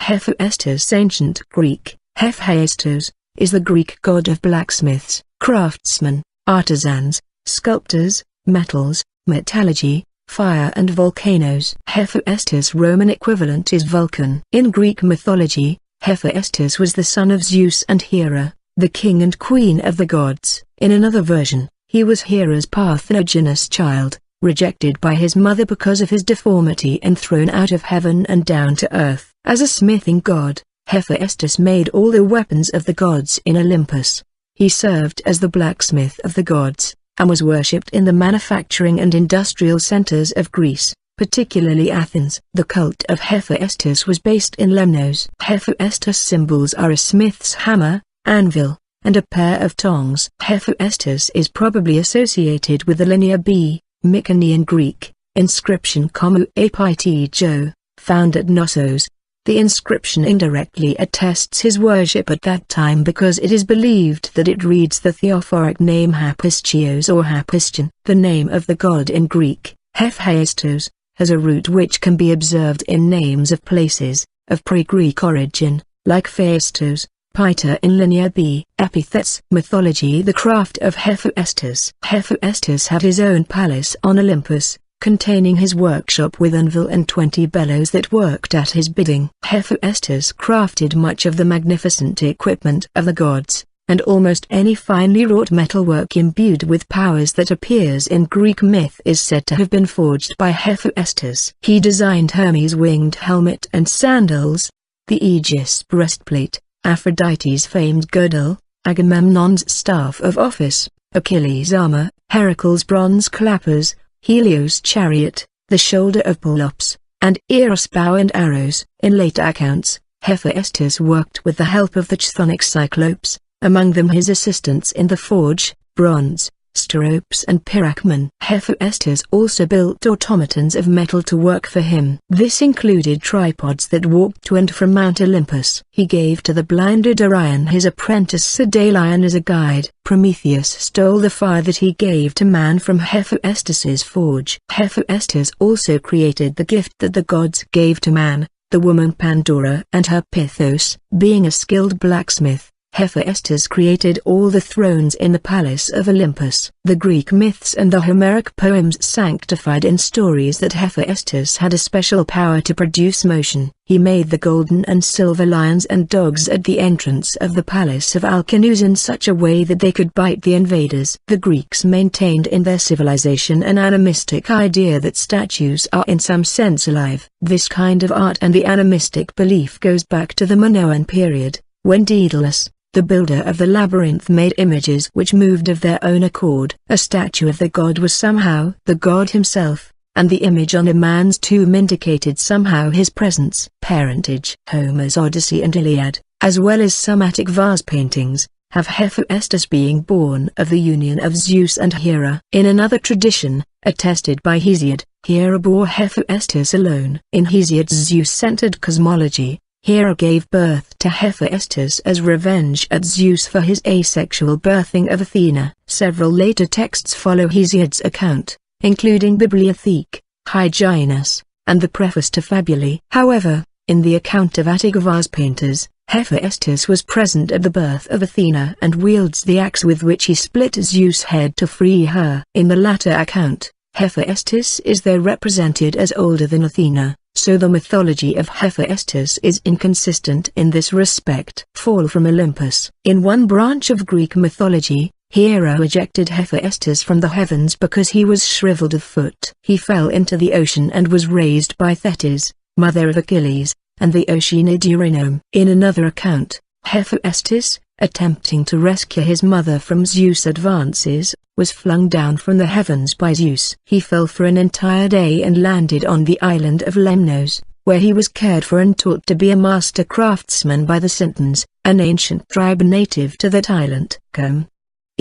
Hephaestus. Ancient Greek, Hephaestus, is the Greek god of blacksmiths, craftsmen, artisans, sculptors, metals, metallurgy, fire and volcanoes. Hephaestus Roman equivalent is Vulcan. In Greek mythology, Hephaestus was the son of Zeus and Hera, the king and queen of the gods. In another version, he was Hera's parthenogynous child, rejected by his mother because of his deformity and thrown out of heaven and down to earth. As a smithing god, Hephaestus made all the weapons of the gods in Olympus. He served as the blacksmith of the gods, and was worshipped in the manufacturing and industrial centers of Greece, particularly Athens. The cult of Hephaestus was based in Lemnos. Hephaestus symbols are a smith's hammer, anvil, and a pair of tongs. Hephaestus is probably associated with the linear B, Mycenaean Greek, inscription Komu Apitego, found at Knossos. The inscription indirectly attests his worship at that time because it is believed that it reads the theophoric name Hephaestos or Hephaestion. The name of the god in Greek, Hephaestos, has a root which can be observed in names of places, of pre-Greek origin, like Phaestos, Pita in Linear B. Epithets. Mythology. The craft of Hephaestus. Hephaestus had his own palace on Olympus, containing his workshop with anvil and 20 bellows that worked at his bidding. Hephaestus crafted much of the magnificent equipment of the gods, and almost any finely wrought metalwork imbued with powers that appears in Greek myth is said to have been forged by Hephaestus. He designed Hermes' winged helmet and sandals, the Aegis breastplate, Aphrodite's famed girdle, Agamemnon's staff of office, Achilles' armor, Heracles' bronze clappers, Helios' chariot, the shoulder of Pelops, and Eros' bow and arrows. In later accounts, Hephaestus worked with the help of the chthonic Cyclopes, among them his assistants in the forge, bronze, Steropes and Pyracmon. Hephaestus also built automatons of metal to work for him. This included tripods that walked to and from Mount Olympus. He gave to the blinded Orion his apprentice Sedalion as a guide. Prometheus stole the fire that he gave to man from Hephaestus's forge. Hephaestus also created the gift that the gods gave to man, the woman Pandora and her Pythos. Being a skilled blacksmith, Hephaestus created all the thrones in the palace of Olympus. The Greek myths and the Homeric poems sanctified in stories that Hephaestus had a special power to produce motion. He made the golden and silver lions and dogs at the entrance of the palace of Alcinous in such a way that they could bite the invaders. The Greeks maintained in their civilization an animistic idea that statues are in some sense alive. This kind of art and the animistic belief goes back to the Minoan period, when Daedalus, the builder of the labyrinth, made images which moved of their own accord. A statue of the god was somehow the god himself, and the image on a man's tomb indicated somehow his presence. Parentage. Homer's Odyssey and Iliad, as well as some Attic vase paintings, have Hephaestus being born of the union of Zeus and Hera. In another tradition, attested by Hesiod, Hera bore Hephaestus alone. In Hesiod's Zeus-centered cosmology, Hera gave birth to Hephaestus as revenge at Zeus for his asexual birthing of Athena. Several later texts follow Hesiod's account, including Bibliothèque, Hyginus, and the preface to Fabulae. However, in the account of Attic vase painters, Hephaestus was present at the birth of Athena and wields the axe with which he split Zeus' head to free her. In the latter account, Hephaestus is there represented as older than Athena, so the mythology of Hephaestus is inconsistent in this respect. Fall from Olympus. In one branch of Greek mythology, Hera ejected Hephaestus from the heavens because he was shriveled of foot. He fell into the ocean and was raised by Thetis, mother of Achilles, and the Oceanid Eurynome. In another account, Hephaestus, attempting to rescue his mother from Zeus' advances, was flung down from the heavens by Zeus. He fell for an entire day and landed on the island of Lemnos, where he was cared for and taught to be a master craftsman by the Centaurs, an ancient tribe native to that island. Com.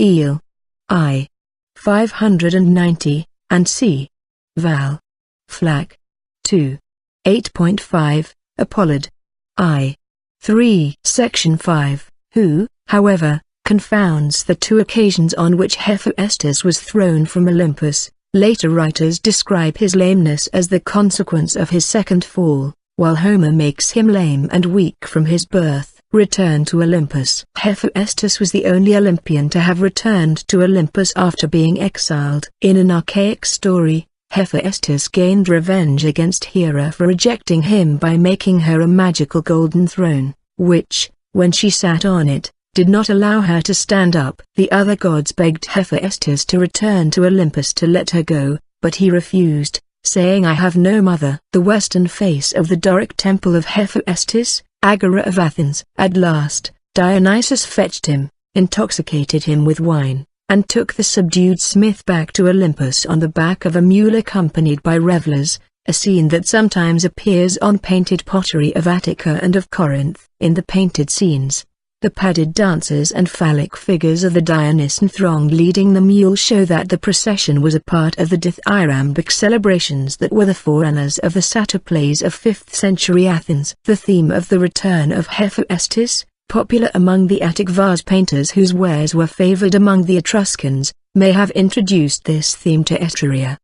Eel. I. 590, and C. Val. Flack. 2. 8.5, Apollod. I. 3. Section 5. Who, however, confounds the two occasions on which Hephaestus was thrown from Olympus. Later writers describe his lameness as the consequence of his second fall, while Homer makes him lame and weak from his birth, return to Olympus. Hephaestus was the only Olympian to have returned to Olympus after being exiled. In an archaic story, Hephaestus gained revenge against Hera for rejecting him by making her a magical golden throne, which, when she sat on it, did not allow her to stand up. The other gods begged Hephaestus to return to Olympus to let her go, but he refused, saying, "I have no mother." The western face of the Doric temple of Hephaestus, Agora of Athens. At last, Dionysus fetched him, intoxicated him with wine, and took the subdued smith back to Olympus on the back of a mule accompanied by revelers, a scene that sometimes appears on painted pottery of Attica and of Corinth. In the painted scenes, the padded dancers and phallic figures of the Dionysian throng leading the mule show that the procession was a part of the dithyrambic celebrations that were the forerunners of the satyr plays of 5th century Athens. The theme of the return of Hephaestus, popular among the Attic vase painters whose wares were favored among the Etruscans, may have introduced this theme to Etruria.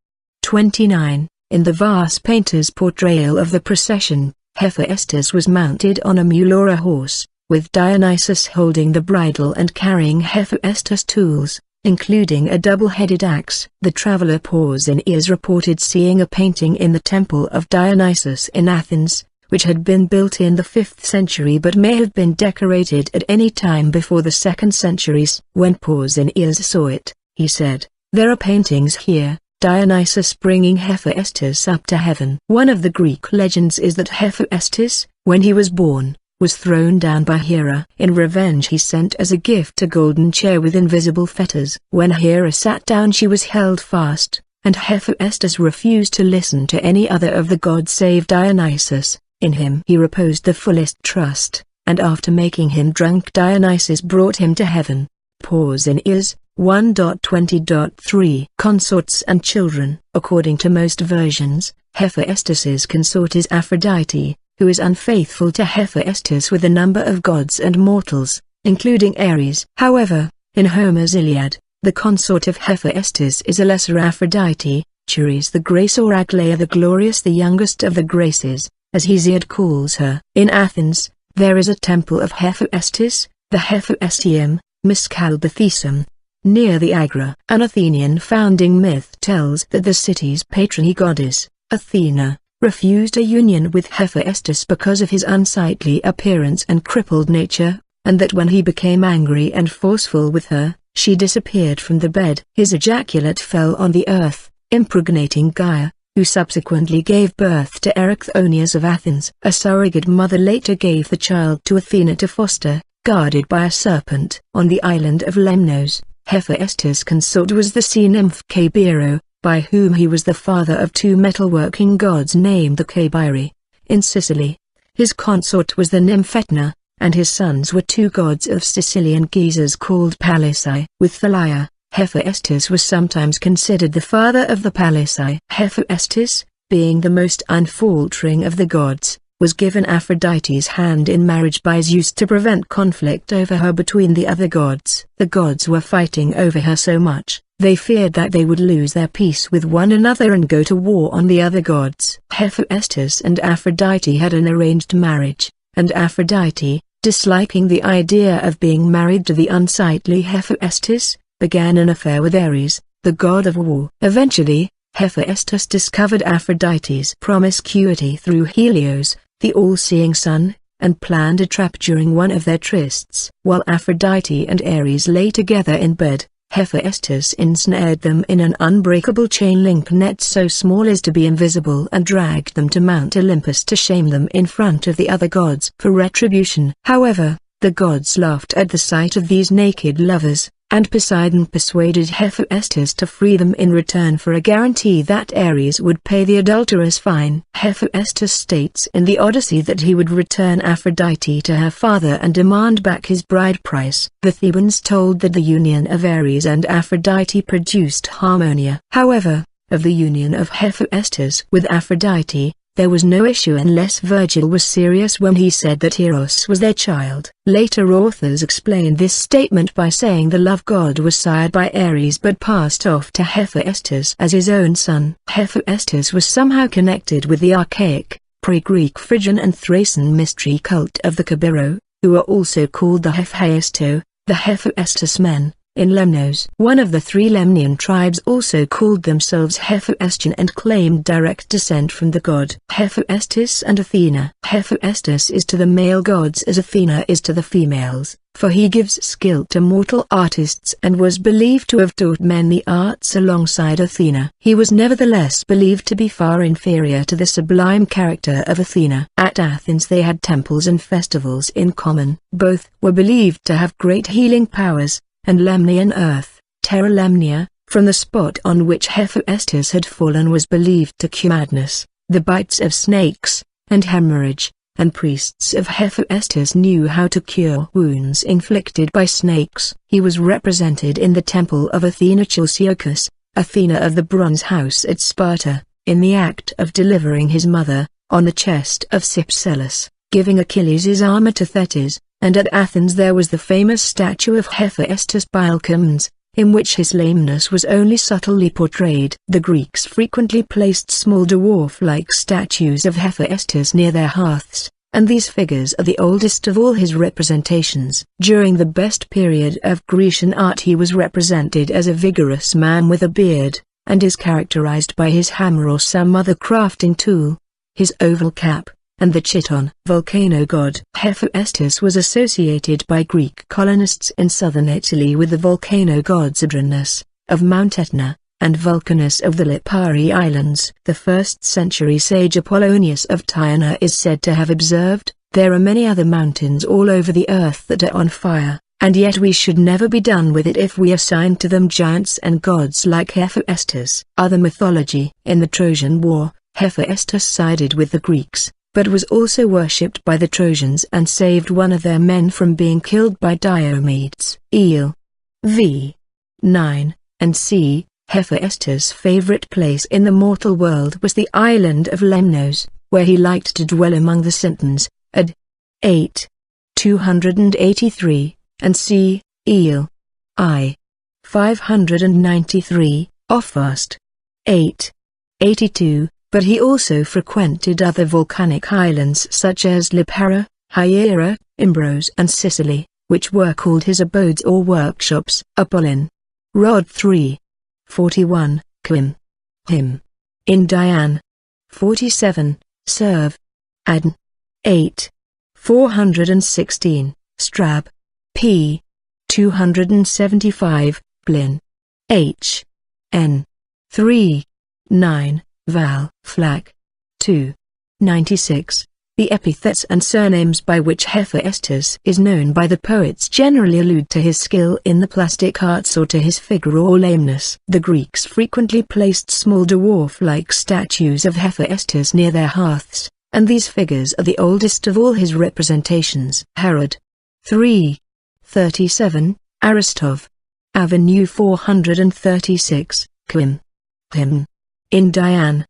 29. In the vase painter's portrayal of the procession, Hephaestus was mounted on a mule or a horse, with Dionysus holding the bridle and carrying Hephaestus' tools, including a double-headed axe. The traveler Pausanias reported seeing a painting in the temple of Dionysus in Athens, which had been built in the 5th century but may have been decorated at any time before the 2nd centuries. When Pausanias saw it, he said, "There are paintings here, Dionysus bringing Hephaestus up to heaven." One of the Greek legends is that Hephaestus, when he was born, was thrown down by Hera. In revenge he sent as a gift a golden chair with invisible fetters. When Hera sat down she was held fast, and Hephaestus refused to listen to any other of the gods save Dionysus. In him he reposed the fullest trust, and after making him drunk Dionysus brought him to heaven. Pausanias, 1.20.3. Consorts and children. According to most versions, Hephaestus's consort is Aphrodite, who is unfaithful to Hephaestus with a number of gods and mortals, including Ares. However, in Homer's Iliad, the consort of Hephaestus is a lesser Aphrodite, Ceres the Grace or Aglaia the Glorious, the youngest of the Graces, as Hesiod calls her. In Athens, there is a temple of Hephaestus, the Hephaestium, Miscalbathesum, near the Agora. An Athenian founding myth tells that the city's patron goddess, Athena, refused a union with Hephaestus because of his unsightly appearance and crippled nature, and that when he became angry and forceful with her, she disappeared from the bed. His ejaculate fell on the earth, impregnating Gaia, who subsequently gave birth to Erycthonius of Athens. A surrogate mother later gave the child to Athena to foster, guarded by a serpent. On the island of Lemnos, Hephaestus' consort was the sea nymph Cabiro, by whom he was the father of 2 metalworking gods named the Cabiri. In Sicily, his consort was the nymph Etna, and his sons were 2 gods of Sicilian geysers called Pallisae. With Thalia, Hephaestus was sometimes considered the father of the Pallisae. Hephaestus, being the most unfaltering of the gods, was given Aphrodite's hand in marriage by Zeus to prevent conflict over her between the other gods. The gods were fighting over her so much, they feared that they would lose their peace with one another and go to war on the other gods. Hephaestus and Aphrodite had an arranged marriage, and Aphrodite, disliking the idea of being married to the unsightly Hephaestus, began an affair with Ares, the god of war. Eventually, Hephaestus discovered Aphrodite's promiscuity through Helios, the all-seeing sun, and planned a trap during one of their trysts. While Aphrodite and Ares lay together in bed, Hephaestus ensnared them in an unbreakable chain-link net so small as to be invisible and dragged them to Mount Olympus to shame them in front of the other gods for retribution. However, the gods laughed at the sight of these naked lovers, and Poseidon persuaded Hephaestus to free them in return for a guarantee that Ares would pay the adulterous fine. Hephaestus states in the Odyssey that he would return Aphrodite to her father and demand back his bride price. The Thebans told that the union of Ares and Aphrodite produced Harmonia. However, of the union of Hephaestus with Aphrodite, there was no issue unless Virgil was serious when he said that Eros was their child. Later authors explained this statement by saying the love god was sired by Ares but passed off to Hephaestus as his own son. Hephaestus was somehow connected with the archaic, pre-Greek Phrygian and Thracian mystery cult of the Kabiro, who are also called the Hephaesto, the Hephaestus men, in Lemnos. One of the three Lemnian tribes also called themselves Hephaestian and claimed direct descent from the god Hephaestus and Athena. Hephaestus is to the male gods as Athena is to the females, for he gives skill to mortal artists and was believed to have taught men the arts alongside Athena. He was nevertheless believed to be far inferior to the sublime character of Athena. At Athens they had temples and festivals in common. Both were believed to have great healing powers, and Lemnian earth, Terra Lemnia, from the spot on which Hephaestus had fallen was believed to cure madness, the bites of snakes, and hemorrhage, and priests of Hephaestus knew how to cure wounds inflicted by snakes. He was represented in the temple of Athena Chalciochus, Athena of the bronze house at Sparta, in the act of delivering his mother, on the chest of Cypselus, giving Achilles his armor to Thetis. And at Athens there was the famous statue of Hephaestus by Alcmaeons, in which his lameness was only subtly portrayed. The Greeks frequently placed small dwarf-like statues of Hephaestus near their hearths, and these figures are the oldest of all his representations. During the best period of Grecian art he was represented as a vigorous man with a beard, and is characterized by his hammer or some other crafting tool, his oval cap, and the chiton. Volcano god Hephaestus was associated by Greek colonists in southern Italy with the volcano gods Adranus, of Mount Etna, and Vulcanus of the Lipari Islands. The 1st century sage Apollonius of Tyana is said to have observed, "There are many other mountains all over the earth that are on fire, and yet we should never be done with it if we assigned to them giants and gods like Hephaestus." Other mythology. In the Trojan War, Hephaestus sided with the Greeks, but was also worshipped by the Trojans and saved one of their men from being killed by Diomedes. Eel. V. 9, and c. Hephaestus' favorite place in the mortal world was the island of Lemnos, where he liked to dwell among the Centaurs. Ad. 8. 283, and c. Eel. I. 593, Ophast. 8. 82. But he also frequented other volcanic islands such as Lipara, Hyiera, Imbros and Sicily, which were called his abodes or workshops. Apollon. Rod 3. 41, Quim. Him. In Dian. 47, Serve. Adn. 8. 416, Strab. P. 275, Blin. H. N. 3. 9. Val. Flak. 2. 96. The epithets and surnames by which Hephaestus is known by the poets generally allude to his skill in the plastic arts or to his figure or lameness. The Greeks frequently placed small dwarf-like statues of Hephaestus near their hearths, and these figures are the oldest of all his representations. Herod. 3. 37, Aristov. Avenue 436, Quim. Him. In Dian.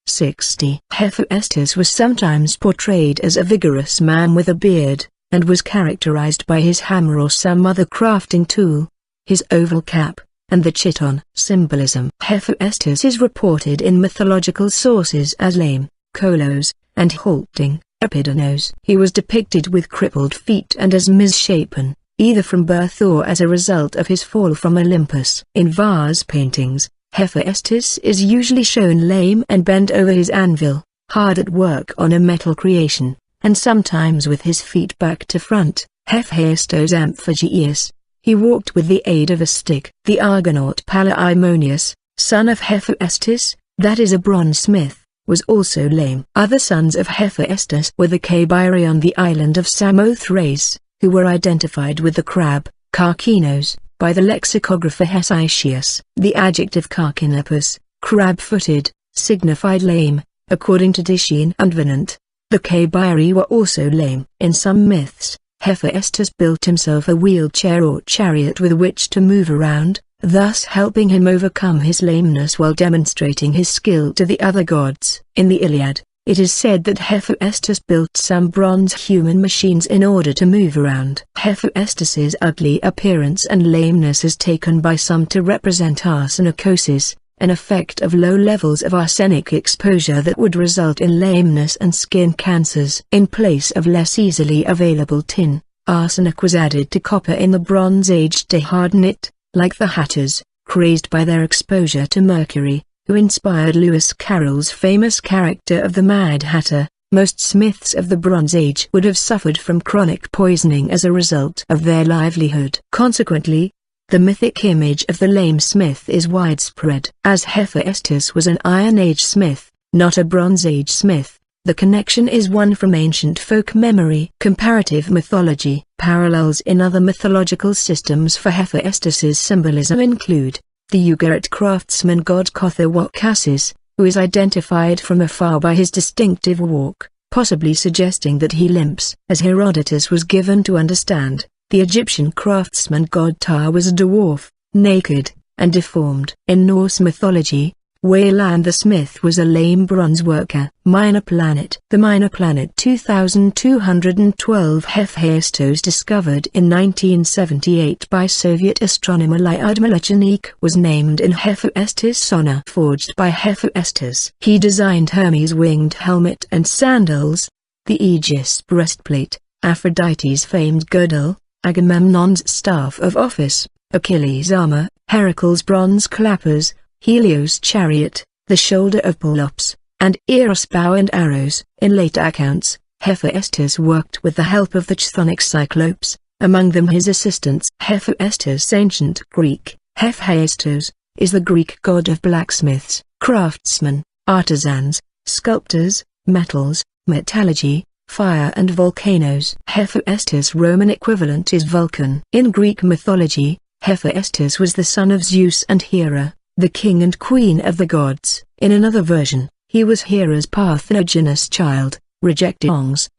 60. Hephaestus was sometimes portrayed as a vigorous man with a beard, and was characterized by his hammer or some other crafting tool, his oval cap, and the chiton. Symbolism. Hephaestus is reported in mythological sources as lame, kolos, and halting, epidanos. He was depicted with crippled feet and as misshapen, either from birth or as a result of his fall from Olympus. In vase paintings, Hephaestus is usually shown lame and bent over his anvil, hard at work on a metal creation, and sometimes with his feet back to front. Hephaestus Amphigeus. He walked with the aid of a stick. The Argonaut Palaemonius, son of Hephaestus, that is a bronze smith, was also lame. Other sons of Hephaestus were the Cabiri on the island of Samothrace, who were identified with the crab, Carcinos, by the lexicographer Hesychius. The adjective carcinopus, crab-footed, signified lame, according to Titian and Venant. The Cabiri were also lame. In some myths, Hephaestus built himself a wheelchair or chariot with which to move around, thus helping him overcome his lameness while demonstrating his skill to the other gods. In the Iliad, it is said that Hephaestus built some bronze human machines in order to move around. Hephaestus's ugly appearance and lameness is taken by some to represent arsenicosis, an effect of low levels of arsenic exposure that would result in lameness and skin cancers. In place of less easily available tin, arsenic was added to copper in the Bronze Age to harden it, like the hatters, crazed by their exposure to mercury, who inspired Lewis Carroll's famous character of the Mad Hatter. Most smiths of the Bronze Age would have suffered from chronic poisoning as a result of their livelihood. Consequently, the mythic image of the lame smith is widespread. As Hephaestus was an Iron Age smith, not a Bronze Age smith, the connection is one from ancient folk memory. Comparative mythology. Parallels in other mythological systems for Hephaestus's symbolism include the Ugarit craftsman god Hephaestus, who is identified from afar by his distinctive walk, possibly suggesting that he limps. As Herodotus was given to understand, the Egyptian craftsman god Ptah was a dwarf, naked, and deformed. In Norse mythology, Wayland the smith was a lame bronze worker. Minor planet. The minor planet 2212 Hephaestus, discovered in 1978 by Soviet astronomer Lyud Malachanik, was named in Hephaestus' honor. Forged by Hephaestus. He designed Hermes' winged helmet and sandals, the Aegis breastplate, Aphrodite's famed girdle, Agamemnon's staff of office, Achilles' armor, Heracles' bronze clappers, Helios' chariot, the shoulder of Pelops, and Eros' bow and arrows. In later accounts, Hephaestus worked with the help of the chthonic Cyclopes, among them his assistants. Hephaestus. Ancient Greek. Hephaestus is the Greek god of blacksmiths, craftsmen, artisans, sculptors, metals, metallurgy, fire and volcanoes. Hephaestus' Roman equivalent is Vulcan. In Greek mythology, Hephaestus was the son of Zeus and Hera, the king and queen of the gods. In another version, he was Hera's parthenogenious child, rejected.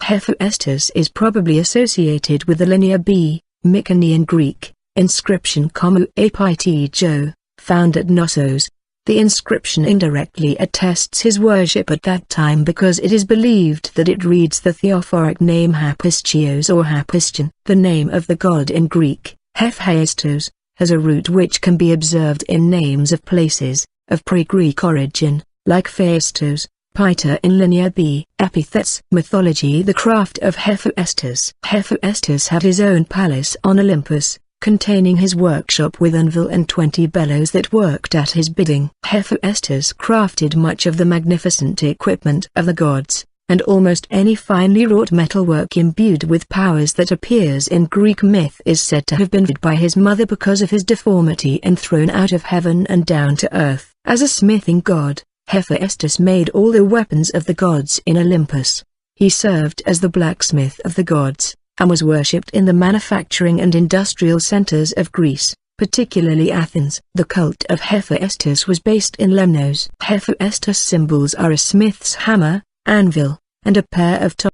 Hephaestus is probably associated with the linear B, Mycenaean Greek, inscription Komu Apitego, found at Knossos. The inscription indirectly attests his worship at that time because it is believed that it reads the theophoric name Hephaestos or Hephaestion. The name of the god in Greek, Hephaestos, has a root which can be observed in names of places, of pre-Greek origin, like Phaestos, Pita in Linear B. Epithets. Mythology. The craft of Hephaestus. Hephaestus had his own palace on Olympus, containing his workshop with anvil and 20 bellows that worked at his bidding. Hephaestus crafted much of the magnificent equipment of the gods, and almost any finely wrought metalwork imbued with powers that appears in Greek myth is said to have been made by his mother because of his deformity and thrown out of heaven and down to earth. As a smithing god, Hephaestus made all the weapons of the gods in Olympus. He served as the blacksmith of the gods, and was worshipped in the manufacturing and industrial centers of Greece, particularly Athens. The cult of Hephaestus was based in Lemnos. Hephaestus symbols are a smith's hammer, anvil, and a pair of